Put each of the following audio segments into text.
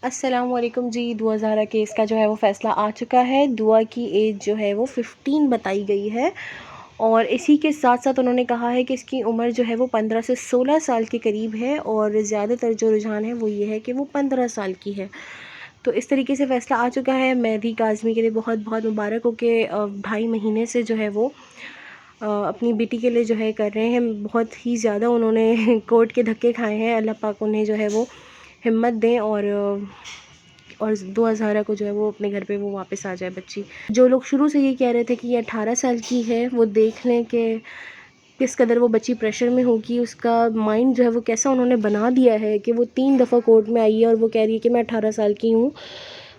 السلام علیکم جی. دعا زہرا کیس کا جو ہے وہ فیصلہ آ چکا ہے. دعا کی ایج جو ہے وہ 15 بتائی گئی ہے، اور اسی کے ساتھ ساتھ انہوں نے کہا ہے کہ اس کی عمر جو ہے وہ 15 سے 16 سال کے قریب ہے، اور زیادہ تر جو رجحان ہے وہ یہ ہے کہ وہ 15 سال کی ہے. تو اس طریقے سے فیصلہ آ چکا ہے. مہدی کاظمی کے لیے بہت بہت مبارک ہو کہ 2.5 مہینے سے جو ہے وہ اپنی بیٹی کے لیے جو ہے کر رہے ہیں. بہت ہی زیادہ انہوں نے کورٹ کے دھکے کھائے ہیں. اللہ پاک انہیں جو ہے وہ ہمت دیں، اور دعا زہرا کو جو ہے وہ اپنے گھر پہ وہ واپس آ جائے بچی. جو لوگ شروع سے یہ کہہ رہے تھے کہ یہ 18 سال کی ہے، وہ دیکھ لیں کہ کس قدر وہ بچی پریشر میں ہوگی. اس کا مائنڈ جو ہے وہ کیسا انہوں نے بنا دیا ہے کہ وہ 3 دفعہ کورٹ میں آئی ہے اور وہ کہہ رہی ہے کہ میں 18 سال کی ہوں.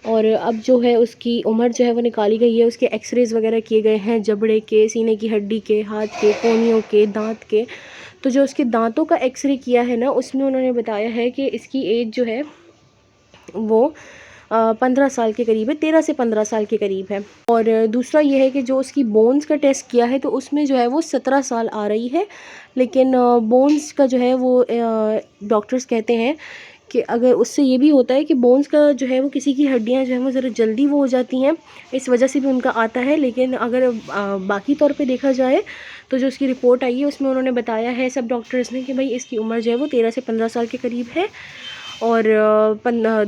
اور اب جو ہے اس کی عمر جو ہے وہ نکالی گئی ہے. اس کے ایکس ریز وغیرہ کیے گئے ہیں، جبڑے کے، سینے کی ہڈی کے، ہاتھ کے، کونیوں کے، دانت کے. تو جو اس کے دانتوں کا ایکس رے کیا ہے نا، اس میں انہوں نے بتایا ہے کہ اس کی ایج جو ہے وہ 15 سال کے قریب ہے، 13 سے 15 سال کے قریب ہے. اور دوسرا یہ ہے کہ جو اس کی بونز کا ٹیسٹ کیا ہے تو اس میں جو ہے وہ 17 سال آ رہی ہے. لیکن بونز کا جو ہے وہ ڈاکٹرز کہتے ہیں کہ اگر اس سے یہ بھی ہوتا ہے کہ بونز کا جو ہے وہ کسی کی ہڈیاں جو ہیں وہ ذرا جلدی وہ ہو جاتی ہیں، اس وجہ سے بھی ان کا آتا ہے. لیکن اگر باقی طور پہ دیکھا جائے تو جو اس کی رپورٹ آئی ہے اس میں انہوں نے بتایا ہے سب ڈاکٹرز نے کہ بھائی اس کی عمر جو ہے وہ 13 سے 15 سال کے قریب ہے، اور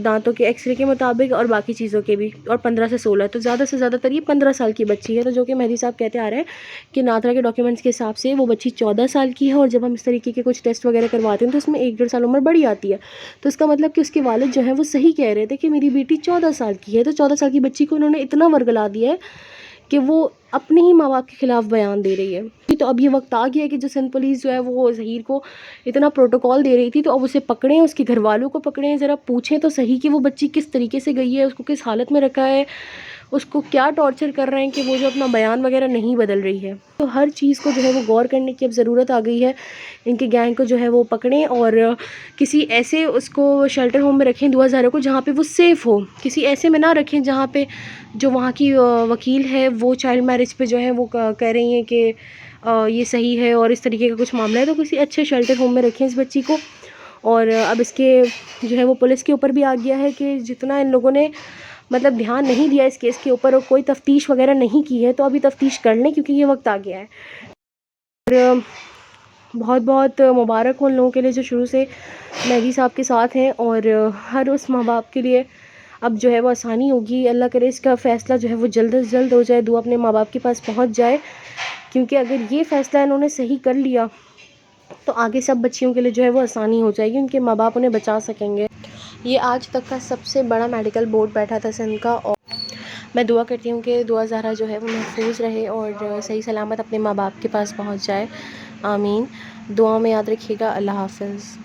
دانتوں کے ایکس رے کے مطابق اور باقی چیزوں کے بھی، اور 15 سے 16. تو زیادہ سے زیادہ تر یہ 15 سال کی بچی ہے. تو جو کہ مہدی صاحب کہتے آ رہے ہیں کہ نادرا کے ڈاکیومنٹس کے حساب سے وہ بچی 14 سال کی ہے، اور جب ہم اس طریقے کے کچھ ٹیسٹ وغیرہ کرواتے ہیں تو اس میں 1-1.5 سال عمر بڑی آتی ہے. تو اس کا مطلب کہ اس کے والد جو ہیں وہ صحیح کہہ رہے تھے کہ میری بیٹی 14 سال کی ہے. تو 14 سال کی بچی کو انہوں نے اتنا ورگلا دیا ہے کہ وہ اپنے ہی ماں باپ کے خلاف بیان دے رہی ہے. تو اب یہ وقت آ گیا ہے کہ جو سندھ پولیس جو ہے وہ ظہیر کو اتنا پروٹوکال دے رہی تھی، تو اب اسے پکڑیں، اس کے گھر والوں کو پکڑیں، ذرا پوچھیں تو صحیح کہ وہ بچی کس طریقے سے گئی ہے، اس کو کس حالت میں رکھا ہے، اس کو کیا ٹارچر کر رہے ہیں کہ وہ جو اپنا بیان وغیرہ نہیں بدل رہی ہے. تو ہر چیز کو جو ہے وہ غور کرنے کی اب ضرورت آ گئی ہے. ان کے گینگ کو جو ہے وہ پکڑیں، اور کسی ایسے اس کو شیلٹر ہوم میں رکھیں دعا زہرا کو جہاں پہ وہ سیف ہو. کسی ایسے میں نہ رکھیں جہاں پہ جو وہاں کی وکیل ہے وہ چائلڈ میرج پہ جو ہے وہ کہہ رہی ہیں کہ یہ صحیح ہے اور اس طریقے کا کچھ معاملہ ہے. تو کسی اچھے شیلٹر ہوم میں رکھیں اس بچی کو. اور اب اس کے جو ہے وہ پولیس کے اوپر بھی آ گیا ہے کہ جتنا ان لوگوں نے مطلب دھیان نہیں دیا اس کیس کے اوپر اور کوئی تفتیش وغیرہ نہیں کی ہے، تو ابھی تفتیش کر لیں کیونکہ یہ وقت آ گیا ہے. اور بہت بہت مبارک ہو ان لوگوں کے لیے جو شروع سے مہدی صاحب کے ساتھ ہیں، اور ہر اس ماں باپ کے لیے اب جو ہے وہ آسانی ہوگی. اللہ کرے اس کا فیصلہ جو ہے وہ جلد از جلد ہو جائے، دعا اپنے ماں باپ کے پاس پہنچ جائے. کیونکہ اگر یہ فیصلہ انہوں نے صحیح کر لیا تو آگے سب بچیوں کے لیے جو ہے وہ آسانی ہو جائے گی، ان کے ماں باپ انہیں بچا سکیں گے. یہ آج تک کا سب سے بڑا میڈیکل بورڈ بیٹھا تھا سندھ کا، اور میں دعا کرتی ہوں کہ دعا زہرا جو ہے وہ محفوظ رہے اور صحیح سلامت اپنے ماں باپ کے پاس پہنچ جائے. آمین. دعاؤں میں یاد رکھیے گا. اللہ حافظ.